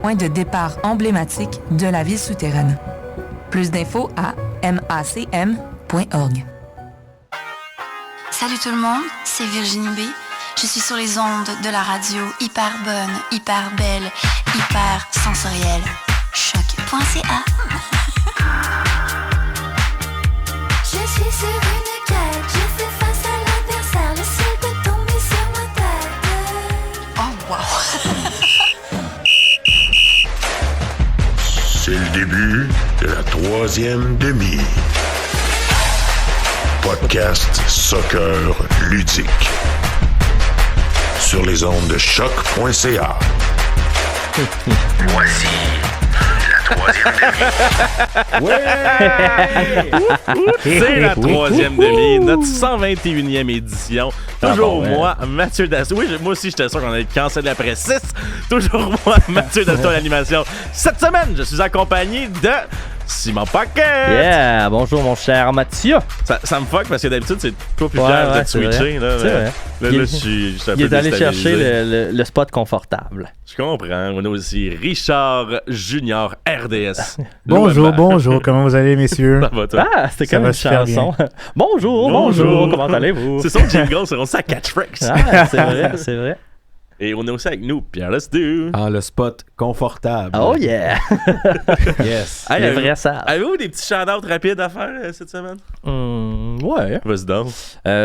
point de départ emblématique de la ville souterraine. Plus d'infos à macm.org. Salut tout le monde, c'est Virginie B. Je suis sur les ondes de la radio hyper bonne, hyper belle, hyper sensorielle. Choc.ca. Je suis sur une quête, je fais face à l'adversaire, le ciel peut tomber sur ma tête. Oh wow. C'est le début de la troisième demi. Podcast soccer ludique. Sur les ondes de choc.ca. Voici la troisième demi. C'est la troisième demi, notre 121e édition. Toujours moi, Mathieu Dastou. Oui, moi aussi, j'étais sûr qu'on allait cancel après 6. Toujours moi, Mathieu Dastou à l'animation. Cette semaine, je suis accompagné de Simon Paquet. Yeah, bonjour mon cher Mathieu. Ça me fuck parce que d'habitude, c'est toi plus fier de switcher. Là, c'est vrai. Là, je suis un peu il est allé déstabilisé. chercher le spot confortable. Je comprends. On a aussi Richard Junior RDS. Bonjour, comment vous allez, messieurs? Ça va, toi? Ah, c'était Ça comme va une super chanson. bonjour, comment allez-vous? C'est son jingle, c'est sa catchphrase. Ah, c'est vrai. Et on est aussi avec nous, Pierre Ledoux. Ah, le spot confortable. Oh yeah! Yes. Le vrai sale. Avez-vous des petits shout-outs rapides à faire cette semaine? Ouais. Vas-y donc.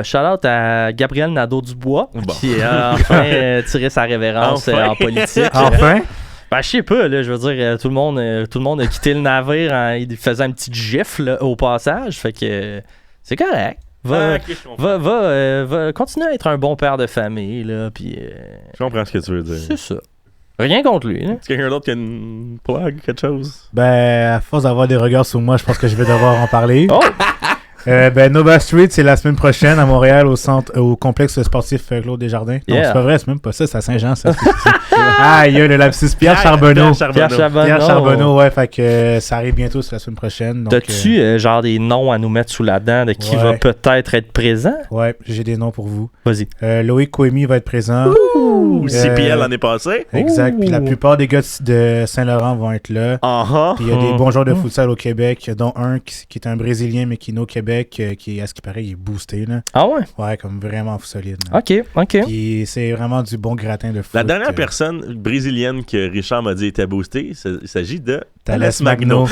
Shout-out à Gabriel Nadeau-Dubois, Bon. qui a enfin tiré sa révérence Enfin. en politique. Enfin? Ben, je sais pas, là, je veux dire, tout le monde a quitté le navire, il faisait un petit gif là, au passage, fait que c'est correct. Va continuer à être un bon père de famille, là, puis... Je comprends ce que tu veux dire. c'est ça. Rien contre lui, là. Est-ce qu'il y a quelqu'un d'autre qui a une plug, quelque chose? Ben, à force d'avoir des regards sur moi, je pense que je vais devoir en parler. Oh! Nova Street, c'est la semaine prochaine à Montréal au complexe sportif Claude Desjardins. Non, Yeah. c'est pas vrai, c'est même pas ça, c'est à Saint-Jean, ça. Ah, il y a le lapsus Pierre Charbonneau. Pierre Charbonneau. Pierre Charbonneau, ouais, fait que ça arrive bientôt, c'est la semaine prochaine. Donc, T'as-tu genre des noms à nous mettre sous la dent de qui Ouais. va peut-être être présent? ouais, j'ai des noms pour vous. Vas-y. Loïc Coemi va être présent. Ou CPL l'année passée? Exact, puis la Ouh. plupart des gars de Saint-Laurent vont être là. Puis il y a des bons joueurs de futsal au Québec, dont un qui est un Brésilien, mais qui est né au Québec, qui, à ce qui paraît, il est boosté. Là. Ah ouais? Ouais, comme vraiment solide. Là. OK. Puis c'est vraiment du bon gratin de foot. La dernière personne brésilienne que Richard m'a dit était boostée, il s'agit de Thalès Magno.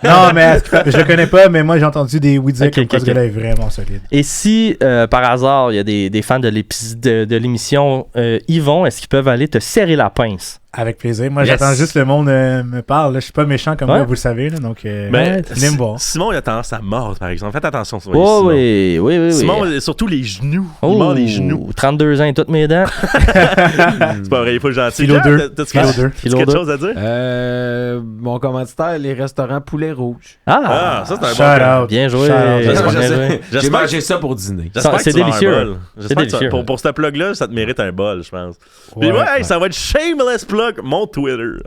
Non, mais je le connais pas, mais moi j'ai entendu des oui dire que ce gars-là est vraiment solide. Et si, par hasard, il y a des fans de l'émission Yvon, est-ce qu'ils peuvent aller te serrer la pince? Avec plaisir. Moi, Yes. j'attends juste le monde me parle. Là. Je suis pas méchant comme Ouais. là, vous le savez. Là, donc, Ben, venez me voir. Simon, il a tendance à mordre, par exemple. Faites attention, Simon. Oh oui. Simon, surtout les genoux. Il Oh, mord les genoux. 32 ans et toutes mes dents. C'est pas vrai, il est pas gentil. Kilo Jean, 2. T'as-tu Kilo quelque 2. Kilo quelque 2. chose à dire? Mon commanditaire, les restaurants Poulet Rouge. Ah, ça, c'est un Shout bon out. Bien joué. Shout out. Bien Je sais. joué. J'ai J'espère mangé ça pour dîner. J'espère C'est que tu vas délicieux. avoir un bol. J'espère que délicieux. pour ce plug-là, ça te mérite un bol, je pense. Puis Ouais, ouais, ça va être shameless plug, mon Twitter.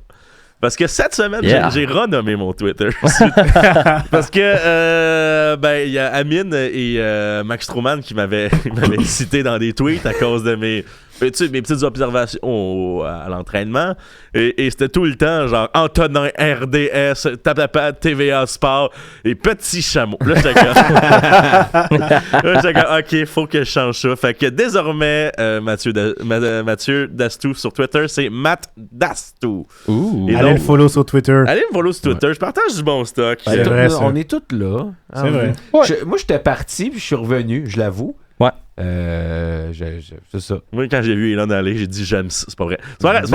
Parce que cette semaine, Yeah. j'ai renommé mon Twitter. Parce que, il y a Amine et Max Truman qui m'avaient cité dans des tweets à cause de mes petites observations à l'entraînement. Et c'était tout le temps, genre, Antonin RDS, Tapapa TVA Sport et Petit Chameau. Là, j'étais comme, OK, faut que je change ça. Fait que désormais, Mathieu Dastou sur Twitter, c'est Matt Dastou. Ouh. Et Allez donc, le follow sur Twitter. allez me follow sur Twitter. Je partage du bon stock. C'est vrai, ça. On est tous là. C'est vrai. Moi, j'étais parti, puis je suis revenu, je l'avoue. Ouais. C'est ça. Moi, quand j'ai vu Elon aller, j'ai dit j'aime ça. C'est pas vrai. C'est pas vrai. C'est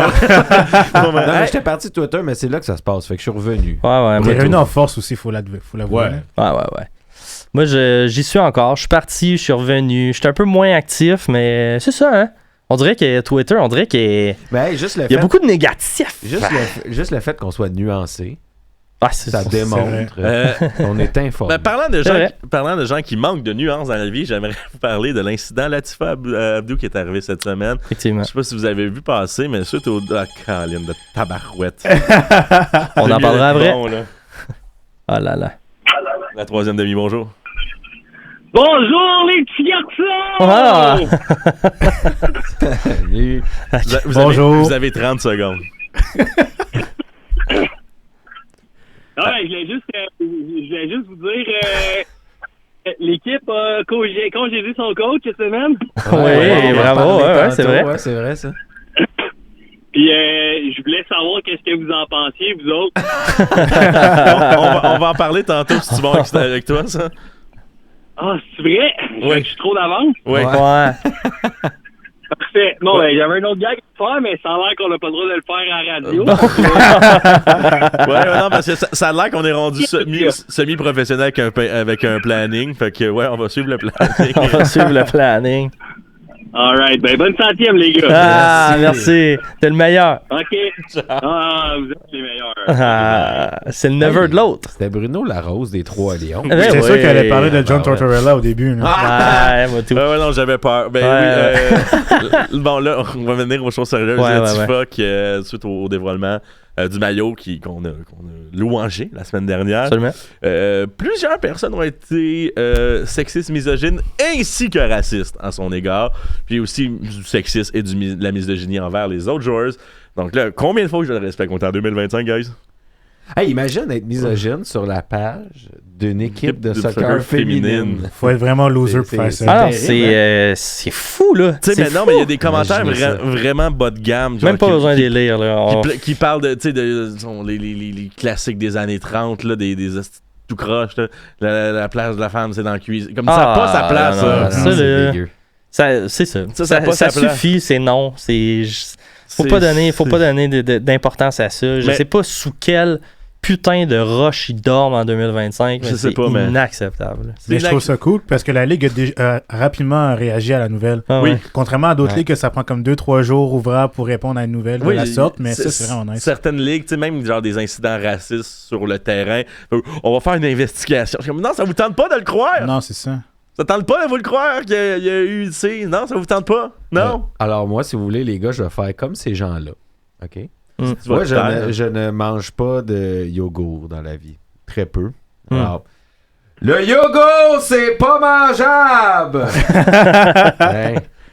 pas vrai. Non, mais j'étais parti de Twitter, mais c'est là que ça se passe. Fait que je suis revenu. Ouais, Il moi, est revenu en force aussi, faut l'avouer. Ouais. Ouais. Moi, j'y suis encore. Je suis parti, je suis revenu. Je suis un peu moins actif, mais c'est ça, hein. On dirait que Twitter, qu'il Mais hey, juste le y a fait, beaucoup de négatifs. juste le fait qu'on soit nuancé, Ah, c'est ça démontre qu'on est informé. Parlant vrai. de gens qui manquent de nuances dans la vie, j'aimerais vous parler de l'incident Latifa Abdou qui est arrivé cette semaine. Effectivement. Je sais pas si vous avez vu passer, mais suite au Caroline de tabarouette. On en parlera après. Bon, là. Ah là là. La troisième demi, bonjour. Bonjour les petits garçons! Ah! Salut. Vous Bonjour. Vous avez 30 secondes. Non, je voulais juste vous dire, l'équipe a congédié son coach cette semaine. Oui, bravo, c'est vrai. Ouais, c'est vrai, ça. Puis, je voulais savoir qu'est-ce que vous en pensiez, vous autres. on va en parler tantôt si tu vas avec toi, ça. Ah, c'est vrai? Oui. Je suis trop d'avance? Oui. Ouais. Parfait. Non, ben, j'avais un autre gag à faire, mais ça a l'air qu'on n'a pas le droit de le faire à la radio. Ouais, non, parce que ça a l'air qu'on est rendu semi-professionnel avec un planning. Fait que, ouais, on va suivre le planning. On va suivre le planning. Alright, ben, bonne centième, les gars. Ah, merci. T'es le meilleur. OK. Ah, vous êtes les meilleurs. Ah, c'est le neveu de l'autre. C'était Bruno Larose des Trois-Lions. J'étais sûr qu'elle allait parler de John Tortorella au début. Ouais, moi tout. Ouais, non, j'avais peur. Ben oui, bon, là, on va venir aux choses sérieuses. Fuck, suite au dévoilement du maillot qu'on a louangé la semaine dernière. Absolument. Plusieurs personnes ont été sexistes, misogynes ainsi que racistes à son égard. Puis aussi du sexisme et de la misogynie envers les autres joueurs. Donc là, combien de fois je le respecte? On est en 2025, guys? Hey, imagine être misogyne sur la page d'une équipe de soccer féminine. Faut être vraiment loser pour faire ça. Ah, c'est fou, là. Tu sais, mais non, mais il y a des commentaires vraiment bas de gamme. Même pas besoin de les lire, là. Qui parlent de, tu sais, les classiques des années 30, là, des tout croche, là. La place de la femme, c'est dans la cuisine. Comme ça n'a pas sa place, ça. C'est ça. Ça suffit, c'est non. Faut pas donner d'importance à ça. Je sais pas sous quel putain de roche ils dorment en 2025. Je sais pas, mais inacceptable. Mais je trouve ça cool parce que la Ligue a rapidement réagi à la nouvelle. Ah, oui. Contrairement à d'autres ligues que ça prend comme 2-3 jours ouvrables pour répondre à une nouvelle de la sorte, mais ça, c'est vraiment nice. Certaines ligues, tu sais, même genre des incidents racistes sur le terrain, on va faire une investigation. Non, ça vous tente pas de le croire? Non, c'est ça. Ça tente pas de vous le croire qu'il y a eu, tu sais, non, ça vous tente pas? Non? Alors moi, si vous voulez, les gars, je vais faire comme ces gens-là. OK? Moi, je ne mange pas de yogourt dans la vie. Très peu. Alors, le yogourt, c'est pas mangeable!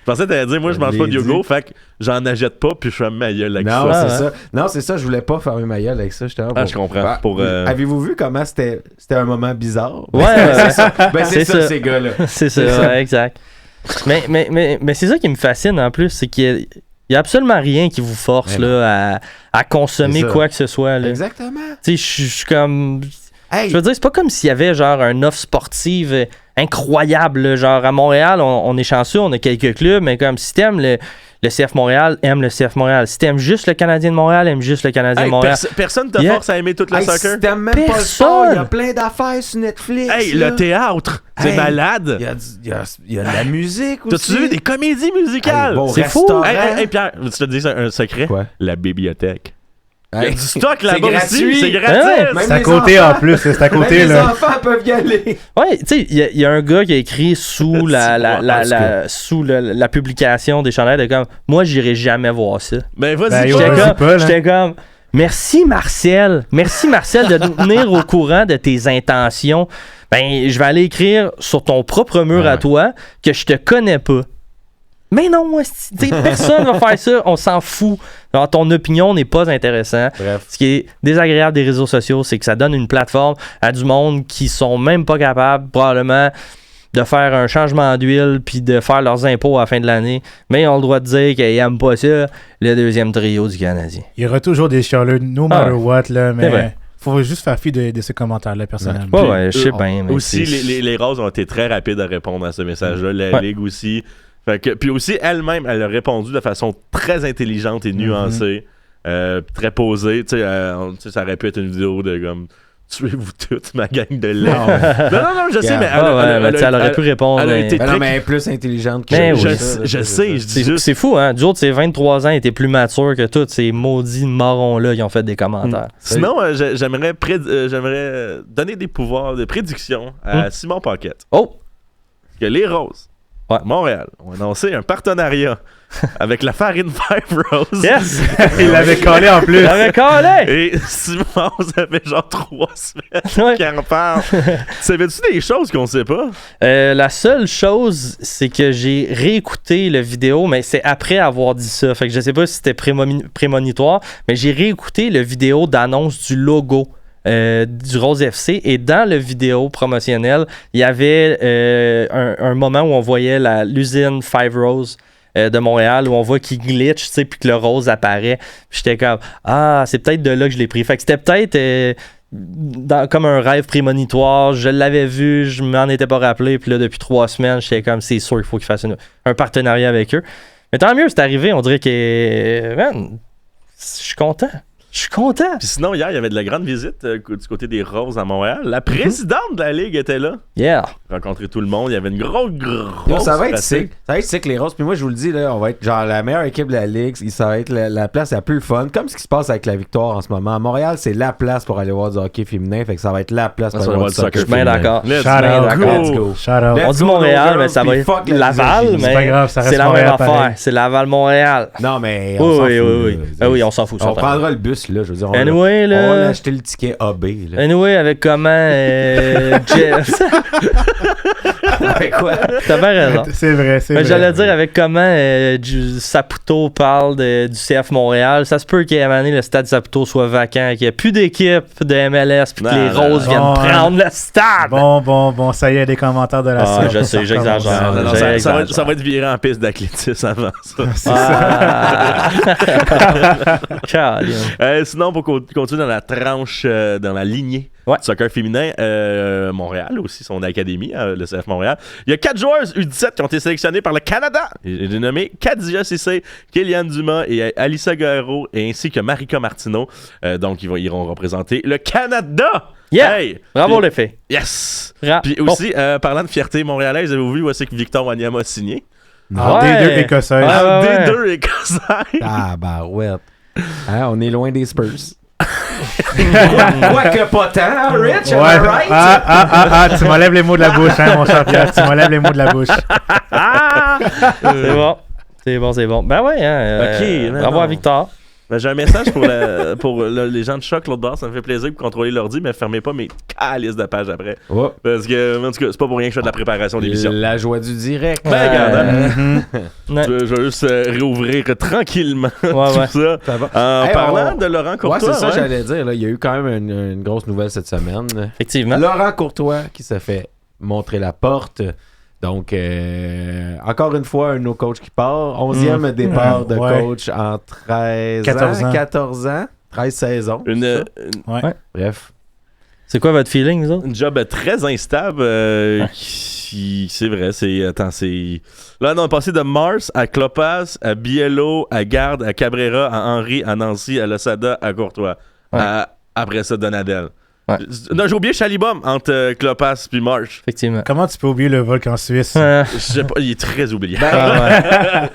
Je pensais que t'allais dire, moi, je mange pas de yogourt, fait que j'en achète pas, puis je fais ma gueule avec ça. C'est ça. Non, c'est ça, je voulais pas faire ma gueule avec ça. Je comprends. Avez-vous vu comment c'était un moment bizarre? Ouais, c'est ça. C'est ça, ces gars-là. C'est ça, ouais, exact. Mais c'est ça qui me fascine en plus, c'est qu'il y a absolument rien qui vous force là, à consommer quoi que ce soit. Là. Exactement. Tu sais, je suis comme... Hey. Je veux dire, c'est pas comme s'il y avait genre une offre sportive incroyable. Là. Genre à Montréal, on est chanceux, on a quelques clubs, mais comme si t'aimes le CF Montréal, aime le CF Montréal. Si t'aimes juste le Canadien de Montréal, aime juste le Canadien de Montréal. Personne te force à aimer tout le soccer. Si t'aimes même pas le sport, il y a plein d'affaires sur Netflix. Hey, le théâtre, c'est malade. Il y a de la musique aussi. T'as-tu vu des comédies musicales? C'est fou. Hey, Pierre, tu te dis un secret? Quoi? La bibliothèque. Il y a Hey. du stock là-bas gratuit. aussi. C'est gratuit. C'est à côté en plus. C'est à côté. Même les là. enfants peuvent y aller. Ouais, tu sais, il y a un gars qui a écrit sous la publication des chandails de comme moi, j'irai jamais voir ça. Ben, vas-y, j'étais comme merci Marcel de nous tenir au courant de tes intentions. Ben, je vais aller écrire sur ton propre mur à toi que je te connais pas. Mais non, personne va faire ça, on s'en fout. Alors, ton opinion n'est pas intéressante. Bref. Ce qui est désagréable des réseaux sociaux, c'est que ça donne une plateforme à du monde qui sont même pas capables, probablement, de faire un changement d'huile puis de faire leurs impôts à la fin de l'année. Mais ils ont le droit de dire qu'ils n'aiment pas ça, le deuxième trio du Canadien. Il y aura toujours des chialeux, no matter what, là, mais faut juste faire fi de ces commentaires-là, personnellement. Ouais, je sais bien. Mais aussi, les Roses ont été très rapides à répondre à ce message-là. La Ligue aussi. Puis aussi, elle-même, elle a répondu de façon très intelligente et nuancée, très posée. Tu sais, ça aurait pu être une vidéo de comme tuez-vous toutes, ma gang de lait. Non, je sais, mais elle aurait pu répondre. Elle a été non, mais elle est plus intelligente que je sais, je dis juste. C'est fou, hein? Du haut de ses 23 ans, il était plus mature que tous ces maudits marrons-là qui ont fait des commentaires. Sinon, j'aimerais donner des pouvoirs de prédiction à Simon Paquette. Oh! Que les Roses Montréal ont annoncé un partenariat avec la farine Five Rose. Yes! Il l'avait collé en plus. Il l'avait collé! Et Simon, ça fait genre 3 semaines qu'il en parle. Savais-tu des choses qu'on sait pas? La seule chose, c'est que j'ai réécouté la vidéo, mais c'est après avoir dit ça. Fait que je sais pas si c'était prémonitoire, mais j'ai réécouté la vidéo d'annonce du logo du Rose FC, et dans la vidéo promotionnelle, il y avait un moment où on voyait l'usine Five Rose de Montréal, où on voit qu'il glitch, tu sais, puis que le rose apparaît. Puis j'étais comme, c'est peut-être de là que je l'ai pris. Fait que c'était peut-être comme un rêve prémonitoire. Je l'avais vu, je m'en étais pas rappelé, puis là, depuis 3 semaines, j'étais comme, c'est sûr qu'il faut qu'il fasse un partenariat avec eux. Mais tant mieux, c'est arrivé. On dirait que, man, je suis content. Je suis content. Puis sinon, hier, il y avait de la grande visite du côté des Roses à Montréal. La présidente de la Ligue était là. Yeah. Rencontrer tout le monde. Il y avait une grosse ça va être sick. Ça va être sick, les Roses. Puis moi, je vous le dis, là, on va être genre la meilleure équipe de la Ligue. Ça va être la place la plus fun. Comme ce qui se passe avec la Victoire en ce moment. À Montréal, c'est la place pour aller voir du hockey féminin. Fait que ça va être la place pour aller voir du soccer féminin. Je suis bien d'accord. Let's go. On dit Montréal, mais ça va être Laval. C'est pas grave, ça reste c'est la Montréal même affaire. pareil. C'est Laval-Montréal. Non, mais on s'en fout. Oui, on s'en fout. On prendra le bus, là. Je veux dire, Anyway, là. On va acheter le ticket AB. Là. Anyway, avec comment Jeff. Avec quoi? T'as bien raison. C'est vrai, c'est vrai. J'allais dire avec comment Saputo parle du CF Montréal. Ça se peut qu'à un moment donné, le stade Saputo soit vacant, qu'il n'y ait plus d'équipe de MLS, puis que les Roses viennent prendre le stade. Bon, ça y est, des commentaires de la série. Je sais, j'exagère. Ça va être viré en piste d'athlétisme avant ça. C'est ça. Sinon, pour continuer dans la tranche, dans la lignée du soccer féminin, Montréal aussi, son académie, le CF Montréal. Il y a 4 joueuses U17 qui ont été sélectionnées par le Canada. J'ai nommé Kadia Cissé, Kéliane Dumas et Alissa Guerrero, ainsi que Marika Martineau. Donc, ils iront représenter le Canada. Yeah! Hey! Bravo, les filles. Yes! Puis aussi, parlant de fierté montréalaise, avez-vous vu où c'est que Victor Wanyama a signé? D2 écossaise. D2 écossaise. Ah, ouais. On est loin des Spurs. Quoique pas tant, Rich, am I right? Tu m'enlèves les mots de la bouche, mon cher Pierre. Tu m'enlèves les mots de la bouche. C'est bon. Ben ouais, bravo à Victor. Ben, j'ai un message pour les gens de Choc, l'autre bord. Ça me fait plaisir pour contrôler l'ordi, mais fermez pas mes calices de pages après. Oh. Parce que, en tout cas, c'est pas pour rien que je fais de la préparation d'émission. La joie du direct. Ben, regarde. Je vais juste réouvrir tranquillement tout ça. En parlant de Laurent Courtois. Ouais, c'est ça, j'allais dire. Là, il y a eu quand même une grosse nouvelle cette semaine. Effectivement. Laurent Courtois qui se fait montrer la porte. Donc, encore une fois, un autre coach qui part. 11e départ de coach en 14 ans. 13 saisons. Bref. C'est quoi votre feeling, vous autres? Un job très instable. C'est vrai. Là, on est passé de Mars à Klopas, à Biello, à Garde, à Cabrera, à Henry, à Nancy, à Losada, à Courtois. Après ça, Donadel. Ouais. Non, j'ai oublié Chalibom entre Klopas puis Marsh. Effectivement. Comment tu peux oublier le volcan suisse? Je sais pas, il est très oublié. Là,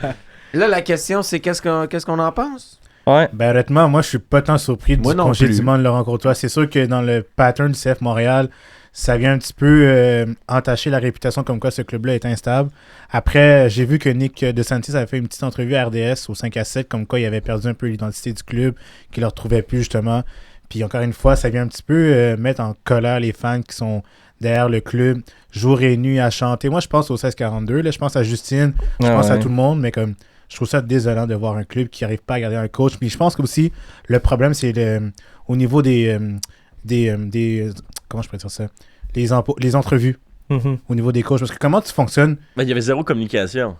la question, c'est qu'est-ce qu'on en pense? Ouais. Ben honnêtement, moi je suis pas tant surpris du congédiement de Laurent Courtois. C'est sûr que dans le pattern du CF Montréal, ça vient un petit peu entacher la réputation comme quoi ce club-là est instable. Après, j'ai vu que Nick DeSantis avait fait une petite entrevue à RDS au 5-7, comme quoi il avait perdu un peu l'identité du club, qu'il ne le retrouvait plus justement. Puis encore une fois, ça vient un petit peu mettre en colère les fans qui sont derrière le club, jour et nuit à chanter. Moi, je pense au 1642, là, je pense à Justine, je pense à tout le monde, mais comme je trouve ça désolant de voir un club qui n'arrive pas à garder un coach. Puis je pense que aussi le problème, c'est au niveau des comment je pourrais dire ça? Les entrevues au niveau des coachs. Parce que comment tu fonctionnes? Ben, il y avait zéro communication.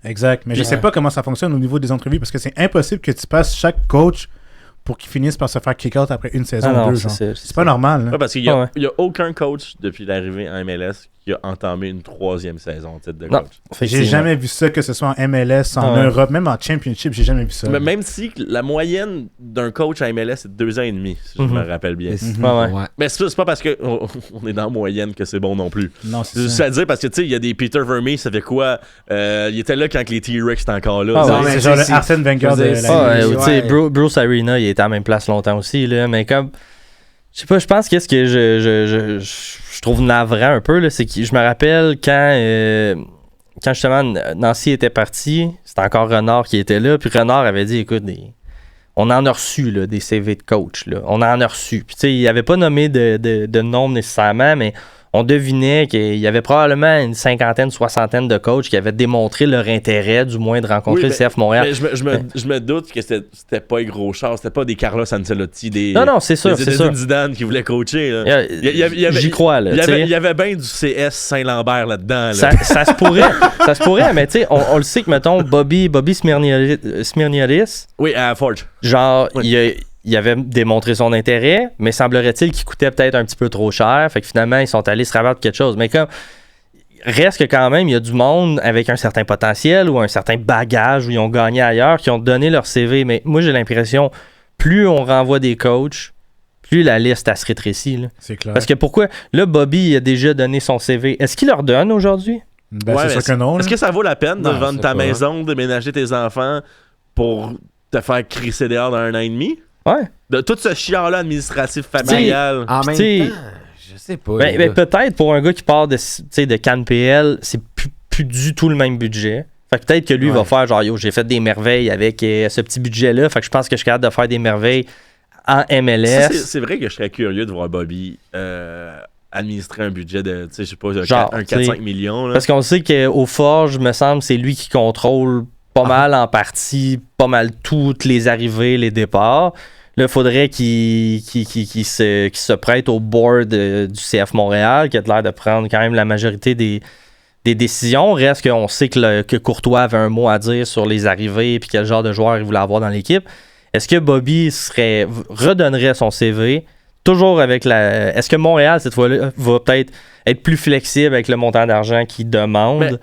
Exact. Mais je sais pas comment ça fonctionne au niveau des entrevues parce que c'est impossible que tu passes chaque coach pour qu'ils finissent par se faire kick-out après une saison ou deux. C'est pas normal. Ouais, parce qu'il y a aucun coach depuis l'arrivée en MLS qui a entamé une 3e saison en titre de coach. J'ai jamais vu ça, que ce soit en MLS, en Europe, même en Championship, j'ai jamais vu ça. Mais même si la moyenne d'un coach à MLS c'est 2 ans et demi, si je me rappelle bien. Mais c'est pas parce qu'on est dans la moyenne que c'est bon non plus. Non, c'est ça. à dire parce que tu sais, il y a des Peter Vermeer, ça fait quoi? Il était là quand les T-Rex étaient encore là. C'est genre le Arsène Wenger de la Bruce Arena, il était à la même place longtemps aussi, là, mais comme je sais pas, je pense qu'est-ce que je trouve navrant un peu, là, c'est que je me rappelle quand justement Nancy était parti, c'était encore Renard qui était là. Puis Renard avait dit, écoute, on en a reçu là, des CV de coach. Là. On en a reçu. Puis tu sais, il n'avait pas nommé de nom nécessairement, mais on devinait qu'il y avait probablement une cinquantaine, soixantaine de coachs qui avaient démontré leur intérêt, du moins, de rencontrer le CF Montréal. Mais je me doute que c'était pas les gros chars, c'était pas des Carlos Ancelotti, Non, c'est sûr, c'est sûr. Des Zidane qui voulaient coacher. Là. J'y crois, là. Il y avait bien du CS Saint-Lambert là-dedans. Là. Ça se pourrait, mais tu sais, on le sait que, mettons, Bobby Smirniotis. Oui, à Forge. Genre, il avait démontré son intérêt, mais semblerait-il qu'il coûtait peut-être un petit peu trop cher. Fait que finalement, ils sont allés se rabattre quelque chose. Mais comme reste que quand même, il y a du monde avec un certain potentiel ou un certain bagage où ils ont gagné ailleurs, qui ont donné leur CV. Mais moi, j'ai l'impression, plus on renvoie des coachs, plus la liste elle se rétrécit. Là. C'est clair. Parce que pourquoi? Là, Bobby a déjà donné son CV. Est-ce qu'il leur donne aujourd'hui? C'est sûr que non. Est-ce que ça vaut la peine de vendre ta maison, de déménager tes enfants pour te faire crisser dehors dans 1 an et demi? Ouais. De tout ce chiant-là administratif, familial. En même temps, je sais pas. Ben, peut-être pour un gars qui part de Cannes PL, c'est plus du tout le même budget. Fait que peut-être que lui va faire genre, yo, j'ai fait des merveilles avec ce petit budget-là. Fait que je pense que je suis capable de faire des merveilles en MLS. C'est vrai que je serais curieux de voir Bobby administrer un budget de, je sais pas, genre, 4-5 millions. Là. Parce qu'on sait qu'au Forge, me semble, c'est lui qui contrôle pas mal en partie, pas mal toutes les arrivées, les départs. Là, il faudrait qu'il se prête au board du CF Montréal, qui a l'air de prendre quand même la majorité des décisions. Reste qu'on sait que Courtois avait un mot à dire sur les arrivées et quel genre de joueur il voulait avoir dans l'équipe. Est-ce que Bobby redonnerait son CV, toujours avec est-ce que Montréal, cette fois-là, va peut-être être plus flexible avec le montant d'argent qu'il demande?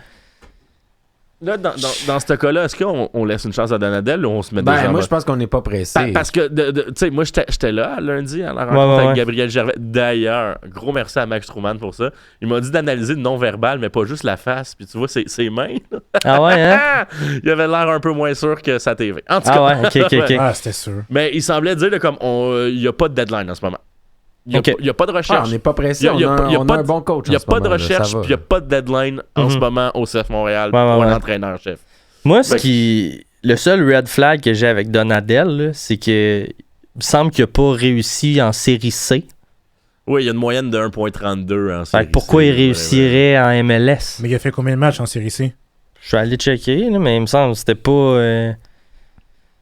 Là, dans ce cas-là, est-ce qu'on laisse une chance à Donadel ou on se met déjà... Moi, je pense qu'on n'est pas pressé. Parce que, tu sais, moi, j'étais là lundi à la rencontre avec Gabriel Gervais. D'ailleurs, gros merci à Max Truman pour ça. Il m'a dit d'analyser le non-verbal, mais pas juste la face. Puis tu vois, ses mains. Ah ouais, hein? Il avait l'air un peu moins sûr que sa TV. En tout cas. Ah ouais, ok. Ah, c'était sûr. Mais il semblait dire, là, comme, il n'y a pas de deadline en ce moment. Il n'y a pas de recherche. On n'est pas pressé. On a un bon coach. Il n'y a pas de recherche, puis il n'y a pas de deadline en ce moment au CF Montréal pour un entraîneur-chef. Moi, le seul red flag que j'ai avec Donadel, là, c'est que il me semble qu'il n'a pas réussi en série C. Oui, il y a une moyenne de 1.32 en série C. Pourquoi il réussirait en MLS? Mais il a fait combien de matchs en série C? Je suis allé checker, là, mais il me semble que c'était pas...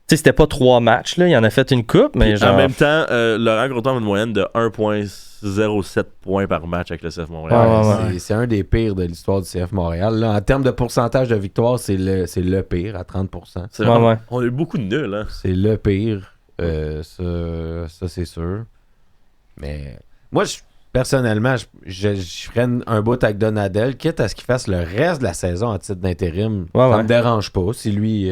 c'était pas 3 matchs, là. Il en a fait une coupe, mais genre... En même temps, Laurent Groton a une moyenne de 1.07 points par match avec le CF Montréal. C'est un des pires de l'histoire du CF Montréal. Là, en termes de pourcentage de victoire, c'est le pire, à 30%. On a eu beaucoup de nuls. Hein. C'est le pire. Ça, c'est sûr. Mais moi, personnellement, je ferais un bout avec Donadel, quitte à ce qu'il fasse le reste de la saison en titre d'intérim. Ça me dérange pas. Si lui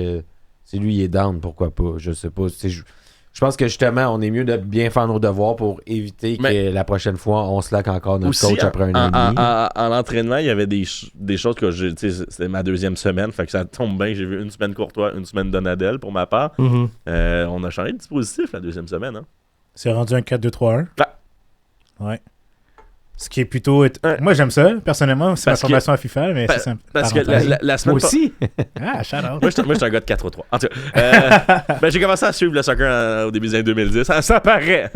est down, pourquoi pas? Je sais pas. Je pense que justement, on est mieux de bien faire nos devoirs pour éviter que la prochaine fois, on slack encore notre coach après un an et demi. En entraînement, il y avait des choses que c'était ma 2e semaine, fait que ça tombe bien. J'ai vu une semaine Courtois, une semaine Donadel pour ma part. Mm-hmm. On a changé de dispositif la 2e semaine. Hein. C'est rendu un 4-2-3-1? Ouais. Ce qui est plutôt... Moi, j'aime ça, personnellement. C'est ma formation à FIFA, mais c'est simple. Parce que la semaine... Moi aussi! Shout out! Moi, je suis un gars de 4-3-3. En tout cas, j'ai commencé à suivre le soccer au début des années 2010. Ça paraît.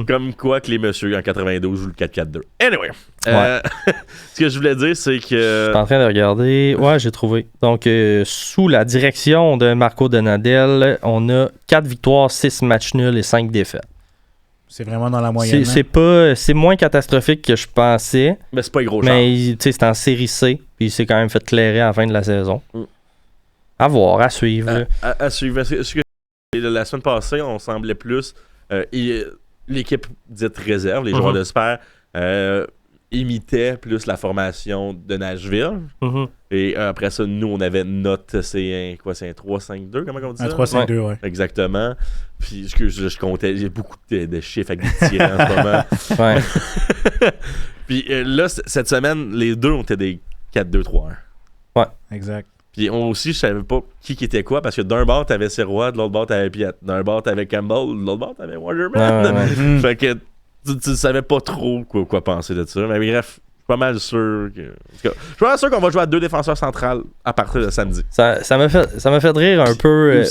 Comme quoi que les messieurs en 92 jouent le 4-4-2. Anyway. Ce que je voulais dire, c'est que... Je suis en train de regarder. Ouais, j'ai trouvé. Donc, sous la direction de Marco Donadel, on a 4 victoires, 6 matchs nuls et 5 défaites. C'est vraiment dans la moyenne. C'est moins catastrophique que je pensais. Mais c'est pas gros. Mais c'est en série C. Puis il s'est quand même fait clairer à la fin de la saison. À voir, à suivre. À suivre. La semaine passée, on semblait plus. L'équipe dite réserve, les joueurs de Super, imitait plus la formation de Nashville. Et après ça, nous, on avait notre. C'est un 3-5-2, comment on dit ça? Un 3-5-2, ouais. Exactement. Puis, je comptais, j'ai beaucoup de chiffres avec des tirants en ce moment. Ouais. Puis là, cette semaine, les deux ont été des 4-2-3-1. Ouais, exact. Puis aussi, je savais pas qui était quoi, parce que d'un bord, t'avais Sirois, de l'autre bord, t'avais Piet. D'un bord, t'avais Campbell, de l'autre bord, t'avais Waterman. Ouais. Fait que tu savais pas trop quoi penser de ça. Mais bref, pas mal sûr que... En tout cas, je suis pas mal sûr qu'on va jouer à 2 défenseurs centrales à partir de samedi. Ça m'a fait rire un peu.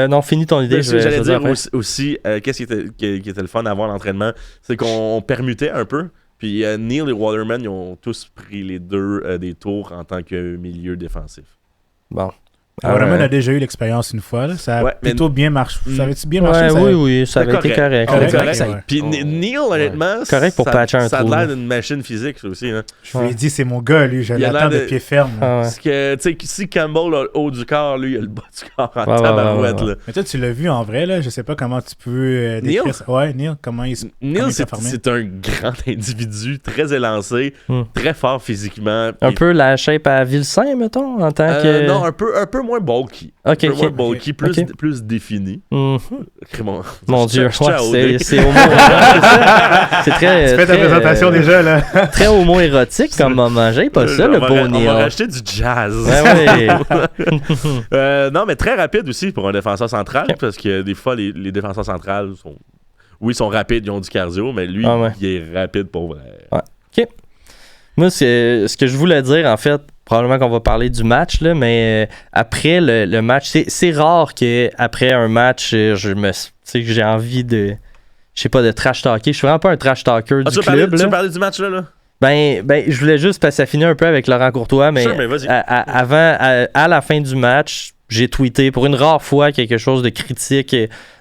Non, finis ton idée. J'allais dire aussi qu'est-ce qui était le fun avant l'entraînement, c'est qu'on permutait un peu. Puis Neil et Waterman, ils ont tous pris les 2 des tours en tant que milieu défensif. Bon. Waterman a déjà eu l'expérience une fois. Là. Ça a plutôt bien marché. Ça avait-tu bien marché? Oui, ça avait été correct. Puis Neil, honnêtement, correct pour patcher un ça a trou. l'air d'une machine physique, ça aussi. Hein. Je lui ai dit, c'est mon gars, lui. Je l'attends de pied ferme. Parce que, tu sais, si Campbell a le haut du corps, lui, il a le bas du corps en tabarouette. Là. Mais toi, tu l'as vu en vrai, là. Je sais pas comment tu peux décrire ça. Ouais, Neil, comment il Neil, c'est un grand individu, très élancé, très fort physiquement. Un peu la shape à Vilsaint, mettons, en tant que... Non, un peu moins bulky. Un peu moins bulky, plus défini. Mon Dieu, c'est homo. C'est très... Tu fais ta présentation déjà, là. Très homo-érotique comme moment. J'ai pas ça, le beau Neil. On va racheter du jazz. Non, mais très rapide aussi pour un défenseur central, parce que des fois, les défenseurs centrales sont... Oui, ils sont rapides, ils ont du cardio, mais lui, il est rapide pour vrai. Ouais. OK. Moi, ce que je voulais dire, en fait, probablement qu'on va parler du match, là, mais après le match, c'est rare qu'après un match, j'ai envie de... Je sais pas, de trash-talker. Je suis vraiment pas un trash-talker du club. Tu veux parler du match, là? Ben, je voulais juste, parce que ça finit un peu avec Laurent Courtois, mais, sure, mais vas-y. à la fin du match, j'ai tweeté pour une rare fois quelque chose de critique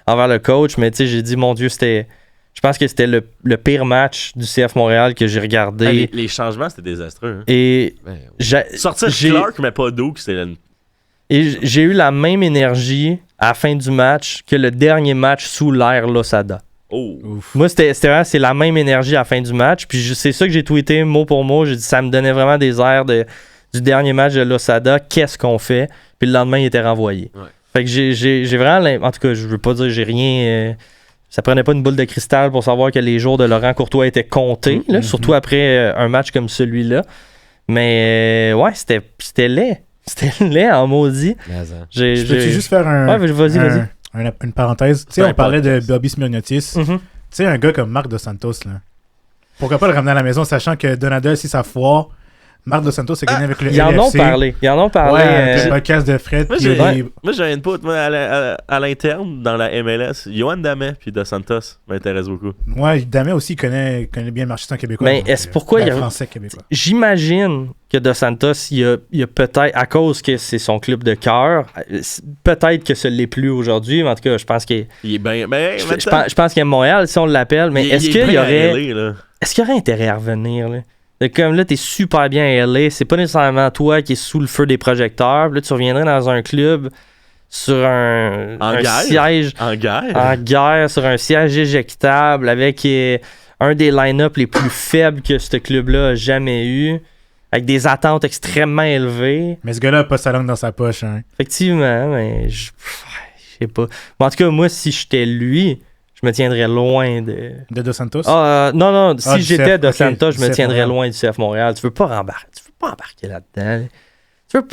envers le coach, mais tu sais, j'ai dit, mon Dieu, je pense que c'était le pire match du CF Montréal que j'ai regardé. Les changements, c'était désastreux. Hein. Et sortir Clark, mais pas Doug, c'était... Et j'ai eu la même énergie à la fin du match que le dernier match sous l'ère Losada. Oh. Moi, c'est la même énergie à la fin du match. Puis c'est ça que j'ai tweeté mot pour mot. J'ai dit ça me donnait vraiment des airs du dernier match de Losada. Qu'est-ce qu'on fait? Puis le lendemain, il était renvoyé. Ouais. Fait que j'ai vraiment... En tout cas, je veux pas dire j'ai rien... ça prenait pas une boule de cristal pour savoir que les jours de Laurent Courtois étaient comptés. Là, surtout après un match comme celui-là. Mais ouais, c'était laid. C'était laid en maudit. Je peux-tu juste faire vas-y. Une parenthèse. Tu sais, on parlait de Bobby Smirniotis. Tu sais, un gars comme Marc Dos Santos, là. Pourquoi pas le ramener à la maison, sachant que Donadel, si ça foire, Marc Dos Santos s'est gagné avec le LFC. Ils en ont parlé. Ouais, un podcast de Fred. Moi, j'ai un input à l'interne dans la MLS. Yohan Damet puis Dos Santos m'intéresse beaucoup. Ouais, Damet aussi il connaît bien le marché québécois. Mais est-ce pourquoi il y a français québécois? J'imagine que Dos Santos, il y a peut-être, à cause que c'est son club de cœur, peut-être que ce l'est plus aujourd'hui, mais en tout cas, je pense qu'il est bien. Je pense qu'il est à Montréal, si on l'appelle, mais est-ce qu'il y aurait intérêt à revenir, là? Comme là, t'es super bien à LA, c'est pas nécessairement toi qui es sous le feu des projecteurs. Là, tu reviendrais dans un club sur un siège. En guerre, sur un siège éjectable avec un des line-up les plus faibles que ce club-là a jamais eu. Avec des attentes extrêmement élevées. Mais ce gars-là n'a pas sa langue dans sa poche. Hein. Effectivement, mais je sais pas. Mais en tout cas, moi, si j'étais lui, je me tiendrais loin de... De Dos Santos? Non. Si j'étais Dos Santos, je me tiendrais loin du CF Montréal. Tu veux pas embarquer là-dedans.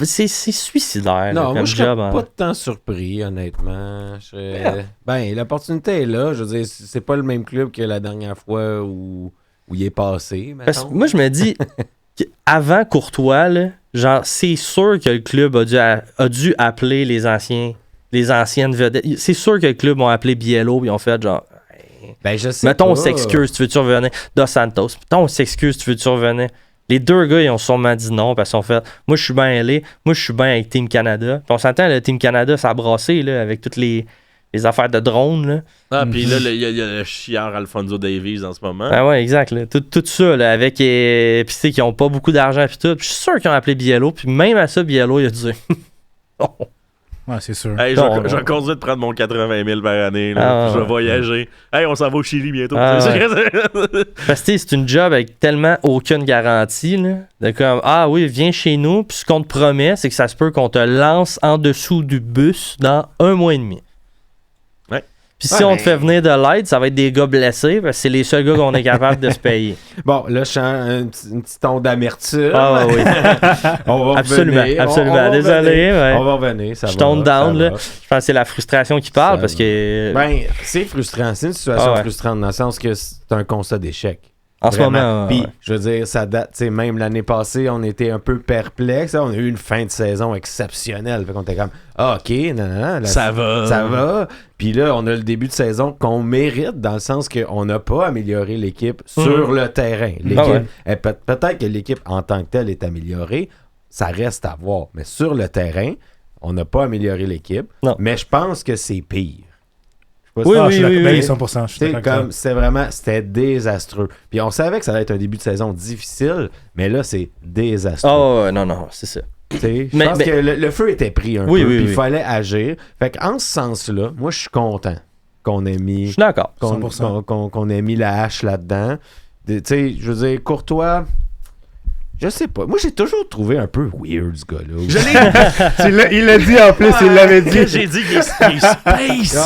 C'est suicidaire. Non, là, moi, je serais pas tant surpris, honnêtement. Ben, l'opportunité est là. Je veux dire, c'est pas le même club que la dernière fois où il est passé. Parce que moi, je me dis, avant Courtois, là, genre, c'est sûr que le club a dû appeler les anciennes vedettes. C'est sûr que le club ont appelé Biello et ils ont fait genre... Ben, je sais mettons, pas. on s'excuse, tu veux-tu revenir? Dos Santos. Mettons, on s'excuse, tu veux-tu revenir? Les deux gars, ils ont sûrement dit non parce qu'ils ont fait moi, je suis bien allé. Moi, je suis bien avec Team Canada. Puis on s'entend, le Team Canada, ça a brassé là, avec toutes les affaires de drones. Là. Ah, puis là, il y a le chieur Alfonso Davies en ce moment. Ah ouais, exact. Là. Tout ça, là, avec... Puis tu sais, qui n'ont pas beaucoup d'argent puis tout. Puis je suis sûr qu'ils ont appelé Biello. Puis même à ça, Biello, il a dit... Ouais, c'est sûr. Hey, je vais continuer de prendre mon 80 000 par année. Là, je vais voyager. Hey, on s'en va au Chili bientôt. Parce que c'est une job avec tellement aucune garantie. Là, de comme, oui, viens chez nous. Puis ce qu'on te promet, c'est que ça se peut qu'on te lance en dessous du bus dans 1 mois et demi. Ouais. Puis si on te fait venir de l'aide, ça va être des gars blessés parce que c'est les seuls gars qu'on est capable de se payer. Bon, là, je sens un petit ton d'amertume. Oui. On va absolument. Désolé. On va revenir. Je tombe down. Là. Je pense que c'est la frustration qui parle parce que... Ben, c'est frustrant. C'est une situation frustrante dans le sens que c'est un constat d'échec. En ce moment, Puis, je veux dire, ça date, tu sais, même l'année passée, on était un peu perplexes. On a eu une fin de saison exceptionnelle. Fait qu'on était comme, OK, non, ça va. Puis là, on a le début de saison qu'on mérite dans le sens qu'on n'a pas amélioré l'équipe sur le terrain. L'équipe, peut-être que l'équipe en tant que telle est améliorée, ça reste à voir. Mais sur le terrain, on n'a pas amélioré l'équipe. Non. Mais je pense que c'est pire. Oui, 100%. C'était désastreux. Puis on savait que ça allait être un début de saison difficile, mais là, c'est désastreux. Oh, non, c'est ça. Je pense que le feu était pris un peu, puis il fallait agir. Fait qu'en ce sens-là, moi, je suis content qu'on ait mis... Je suis d'accord. Qu'on ait mis la hache là-dedans. Tu sais, je veux dire, Courtois... Je sais pas. Moi, j'ai toujours trouvé un peu weird, ce gars-là. Il l'a dit en plus, il l'avait dit. J'ai dit qu'il est space.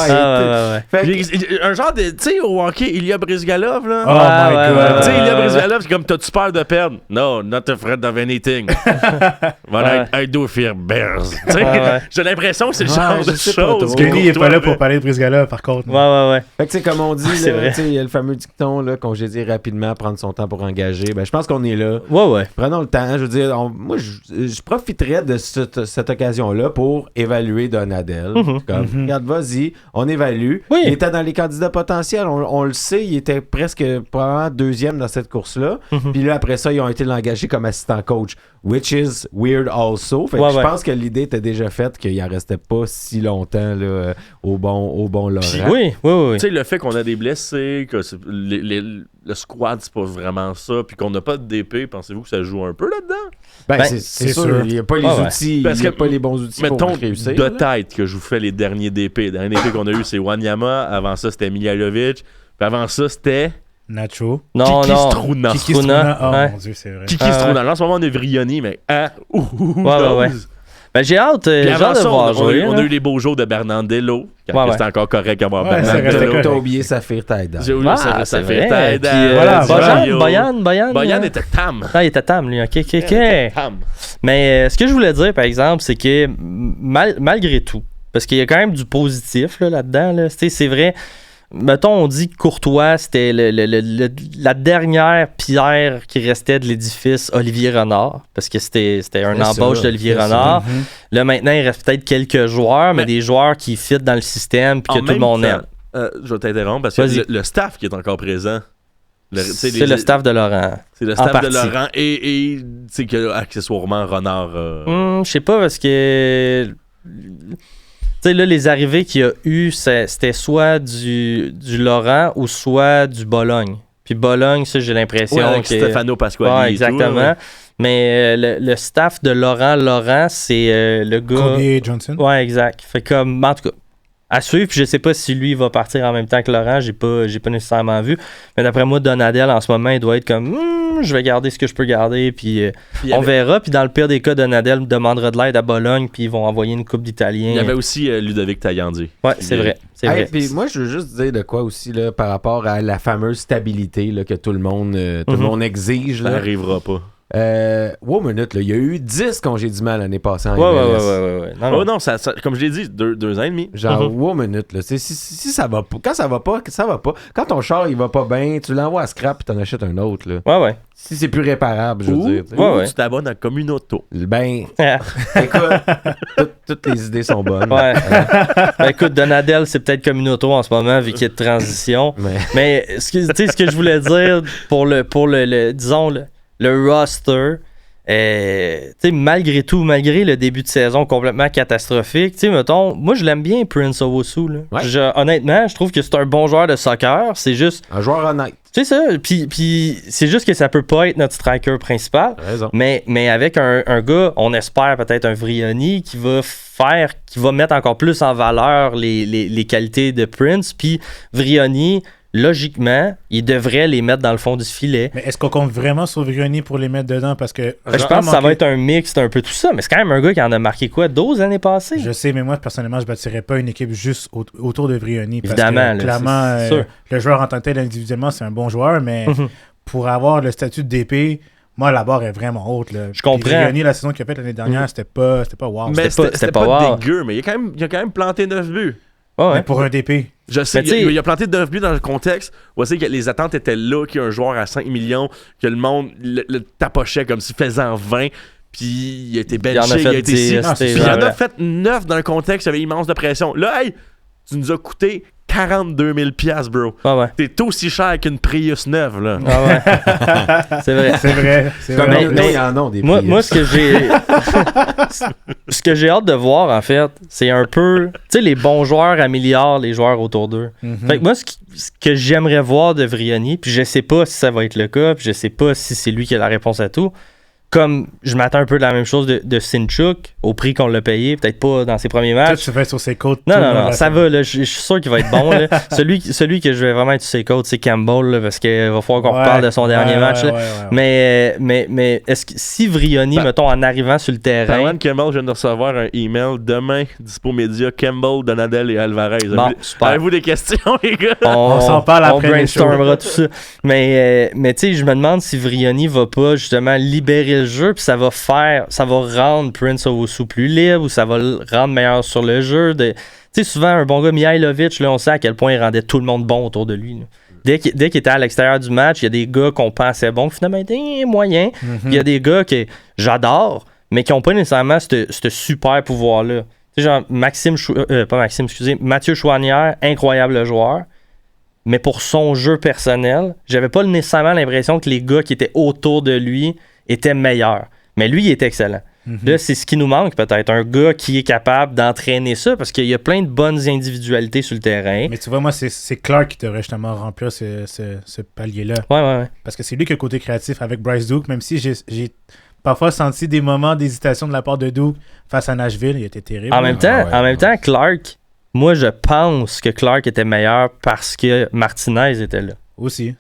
Un genre de... Tu sais, au hockey, Ilya Bryzgalov, là. Oh my God. Tu sais, Ilya Bryzgalov, c'est comme, t'as-tu peur de perdre? No, not afraid of anything. But I do fear bears. J'ai l'impression que c'est le genre de choses. Skinny n'est pas là pour parler de Bryzgalov, par contre. Ouais. Fait que, tu sais, comme on dit, il y a le fameux dicton, là, qu'on j'ai dit rapidement, prendre son temps pour engager. Ben, je pense qu'on est là. Ouais. Prenons le temps. Je veux dire, moi, je profiterais de cette occasion-là pour évaluer Donadel. Regarde, vas-y, on évalue. Oui. Il était dans les candidats potentiels. On le sait, il était presque probablement deuxième dans cette course-là. Puis là, après ça, ils ont été l'engager comme assistant coach, which is weird also. Fait que je pense que l'idée était déjà faite qu'il en restait pas si longtemps là, au bon Laurent. Oui. Tu sais, le fait qu'on a des blessés, que le squad, c'est pas vraiment ça, puis qu'on n'a pas de DP, pensez-vous que ça joue un peu là-dedans? C'est sûr. Il n'y a pas les outils, il n'y a pas les bons outils pour réussir. De tête que je vous fais les derniers DP. Les derniers DP qu'on a eu, c'est Wanyama. Avant ça, c'était Mihailovic. Puis avant ça, c'était... Nacho. Kiki Struna. Oh mon Dieu, c'est vrai. Kiki Struna. Là, en ce moment, on est Vrioni, mais... Ouais. Ben, j'ai hâte de voir jouer. On a eu les beaux jours de Bernardello. C'était encore correct à voir Bernardello. T'as oublié Saphir Taïda. J'ai oublié Saphir Taïda. Boyan était tam. Il était tam, lui. OK. Mais ce que je voulais dire, par exemple, c'est que malgré tout, parce qu'il y a quand même du positif là-dedans, là, c'est vrai... Mettons, on dit que Courtois, c'était la dernière pierre qui restait de l'édifice Olivier Renard, parce que c'était un embauche d'Olivier Renard. Là, maintenant, il reste peut-être quelques joueurs, mais des joueurs qui fit dans le système et que tout le monde aime. Je vais t'interrompre parce que le staff qui est encore présent. C'est le staff de Laurent. C'est le staff de Laurent et c'est que accessoirement Renard. Je sais pas, parce que... Tu sais, là, les arrivées qu'il y a eu, c'était soit du Laurent ou soit du Bologne. Puis Bologne, ça, j'ai l'impression avec Stefano Pasquale. Ouais, exactement. Mais le staff de Laurent, c'est le gars... Kobe Johnson. Ouais, exact. Fait comme, en tout cas, à suivre. Puis je sais pas si lui va partir en même temps que Laurent. J'ai pas nécessairement vu. Mais d'après moi, Donadel, en ce moment, il doit être comme je vais garder ce que je peux garder. Puis on verra. Puis dans le pire des cas, Donadel demandera de l'aide à Bologne. Puis ils vont envoyer une coupe d'Italiens. Il y avait aussi Ludovic Taillandi. Ouais, c'est vrai. C'est vrai. Puis moi, je veux juste dire de quoi aussi là, par rapport à la fameuse stabilité là, que tout le monde exige. Ça là. n'arrivera pas. Wow, minute, là. Il y a eu 10 congédiements l'année passée en MLS. Ouais. Non, ça, comme je l'ai dit, 2 ans et demi. Genre, wow, minute, là. Si ça va pas, quand ça va pas, ça va pas. Quand ton char, il va pas bien, tu l'envoies à scrap et t'en achètes un autre, là. Ouais. Si c'est plus réparable, je veux dire. Tu t'abonnes à Communauto. Ben, écoute, toutes les idées sont bonnes. Ouais. Ben, écoute, Donadel, c'est peut-être Communauto en ce moment, vu qu'il y a de transition. Mais ce que je voulais dire pour le disons, le roster, malgré tout, malgré le début de saison complètement catastrophique, mettons, moi je l'aime bien Prince Owusu. Honnêtement, je trouve que c'est un bon joueur de soccer. C'est juste. Un joueur honnête. C'est ça. Puis c'est juste que ça peut pas être notre striker principal. Raison. Mais avec un gars, on espère peut-être un Vrioni qui va mettre encore plus en valeur les qualités de Prince. Puis Vrioni, logiquement, il devrait les mettre dans le fond du filet. Mais est-ce qu'on compte vraiment sur Vrioni pour les mettre dedans? Parce que je pense que ça va être un mix d'un peu tout ça. Mais c'est quand même un gars qui en a marqué 12 années passées? Je sais, mais moi, personnellement, je bâtirais pas une équipe juste autour de Vrioni. Évidemment. Parce que, clairement, le joueur en tant que tel, individuellement, c'est un bon joueur, mais pour avoir le statut de DP... Moi, la barre est vraiment haute. Là. Je comprends. Vrioni, la saison qu'il a faite l'année dernière, c'était pas wow. Mais c'était pas wow. dégueu, mais il a quand même planté 9 buts. Mais pour un DP. Je sais, il a planté 9 buts dans le contexte où on sait que les attentes étaient là, qu'il y a un joueur à 5 millions, que le monde le tapochait comme s'il faisait en 20. Puis il a été benché, il a été ici. Puis il en a fait 9 dans le contexte, il y avait immense de pression. Là, hey, tu nous as coûté 42 000 $, bro. Ah ouais. T'es aussi cher qu'une Prius neuve, là. Ah ouais. C'est vrai. C'est vrai. Mais il y en a des Prius. Moi, ce que j'ai hâte de voir, en fait, c'est un peu, tu sais, les bons joueurs améliorent les joueurs autour d'eux. Fait que moi, ce que j'aimerais voir de Vrioni, puis je sais pas si ça va être le cas, puis je sais pas si c'est lui qui a la réponse à tout. Comme je m'attends un peu de la même chose de Sinchuk, au prix qu'on l'a payé, peut-être pas dans ses premiers matchs. Tu fais sur ses côtes. Non, ça va, là, je suis sûr qu'il va être bon. Là. celui que je vais vraiment être sur ses côtes, c'est Campbell, là, parce qu'il va falloir qu'on reparle de son dernier match. Là. Mais est-ce que si Vrioni, mettons, en arrivant sur le terrain... Parlant de Campbell, je viens de recevoir un email demain, Dispo Média, Campbell, Donadel et Alvarez. Bon, super. Avez-vous des questions, les gars? On s'en parle après. On brainstormera tout ça. Mais tu sais, je me demande si Vrioni va pas justement libérer le jeu, puis ça va rendre Prince Owusu plus libre, ou ça va le rendre meilleur sur le jeu. Tu sais, souvent, un bon gars, Mihailovic, là, on sait à quel point il rendait tout le monde bon autour de lui. Là. Dès qu'il était à l'extérieur du match, il y a des gars qu'on pensait bons, finalement, étaient moyens. Il y a des gars que j'adore, mais qui n'ont pas nécessairement ce super pouvoir-là. Tu sais, genre, Mathieu Chouanière, incroyable joueur. Mais pour son jeu personnel, j'avais pas nécessairement l'impression que les gars qui étaient autour de lui était meilleur. Mais lui, il est excellent. Là, c'est ce qui nous manque peut-être. Un gars qui est capable d'entraîner ça parce qu'il y a plein de bonnes individualités sur le terrain. Mais tu vois, moi, c'est Clark qui devrait justement remplir ce palier-là. Ouais. Parce que c'est lui qui a le côté créatif avec Bryce Duke, même si j'ai parfois senti des moments d'hésitation de la part de Duke face à Nashville. Il était terrible. En même temps, Clark, moi, je pense que Clark était meilleur parce que Martinez était là. Aussi.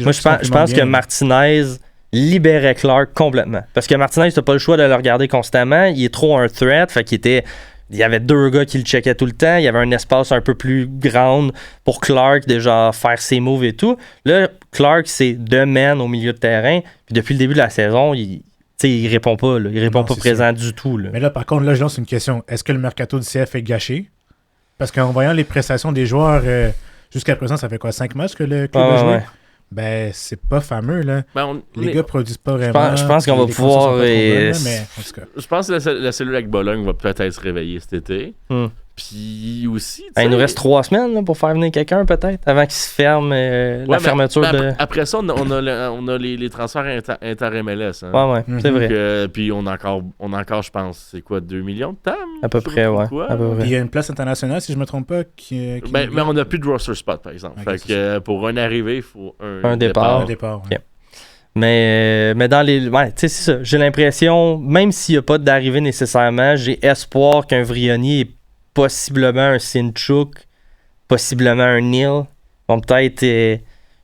Moi, je pense que Martinez libérait Clark complètement. Parce que Martinez, t'as pas le choix de le regarder constamment. Il est trop un threat. Fait qu'il y avait 2 gars qui le checkaient tout le temps. Il y avait un espace un peu plus grand pour Clark de genre faire ses moves et tout. Là, Clark, c'est 2 men au milieu de terrain. Puis depuis le début de la saison, il répond pas. Là. Il répond pas présent du tout. Là. Mais là, par contre, là, je lance une question. Est-ce que le mercato du CF est gâché? Parce qu'en voyant les prestations des joueurs, jusqu'à présent, ça fait quoi, 5 matchs que le club a joué? Ben, c'est pas fameux, là. Les gars produisent pas vraiment. Je pense qu'on va pouvoir... mais, en tout cas. Je pense que la cellule avec Bologne va peut-être se réveiller cet été. Puis aussi... il nous reste 3 semaines là, pour faire venir quelqu'un, peut-être, avant qu'il se ferme la fermeture de... Après ça, on a les transferts inter-MLS. Hein. Ouais, c'est vrai. Puis on a encore, je pense, c'est quoi, 2 millions de TAM? À peu près, ouais. Il y a une place internationale, si je me trompe pas, mais on n'a plus de roster spot, par exemple. Okay, fait que pour un arrivé, il faut un départ. Un départ, ouais. Mais dans les... Ouais, tu sais, c'est ça. J'ai l'impression, même s'il n'y a pas d'arrivée nécessairement, j'ai espoir qu'un Vrioni est possiblement un Sinchuk, possiblement un Neal, vont peut-être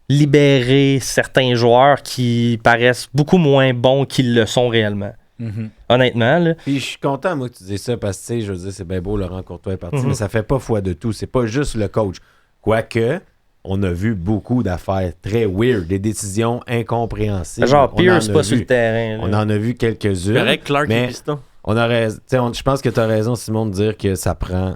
libérer certains joueurs qui paraissent beaucoup moins bons qu'ils le sont réellement. Honnêtement, là. Puis je suis content, moi, que tu dises ça, parce que, tu sais, je veux dire, c'est bien beau, Laurent Courtois est parti, mais ça fait pas foi de tout. C'est pas juste le coach. Quoique, on a vu beaucoup d'affaires très weird, des décisions incompréhensibles. Genre, Pierce pas sur le terrain. Là. On en a vu quelques-unes. Correct, Clark et Piston. Je pense que tu as raison, Simon, de dire que ça prend.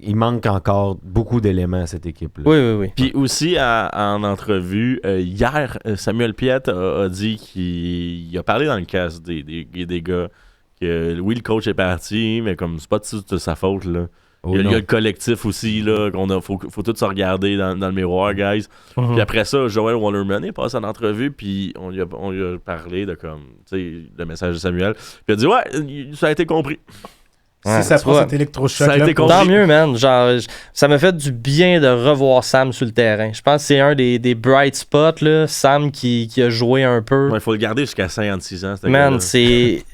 Il manque encore beaucoup d'éléments à cette équipe-là. Oui. Puis aussi, en entrevue, hier, Samuel Piette a dit qu'il a parlé dans le cast des gars que oui, le coach est parti, mais comme c'est pas de sa faute, là. Il y a le collectif aussi, là, faut tout se regarder dans le miroir, guys. Puis après ça, Joel Wallerman est passé en entrevue, puis on lui a parlé de comme, tu sais, le message de Samuel. Puis il a dit, ouais, ça a été compris. Si ça prend cet électrochoc, ça a été tant mieux, man. Genre, ça m'a fait du bien de revoir Sam sur le terrain. Je pense que c'est un des bright spots, là. Sam qui a joué un peu. Il faut le garder jusqu'à 56 ans. Man, c'est...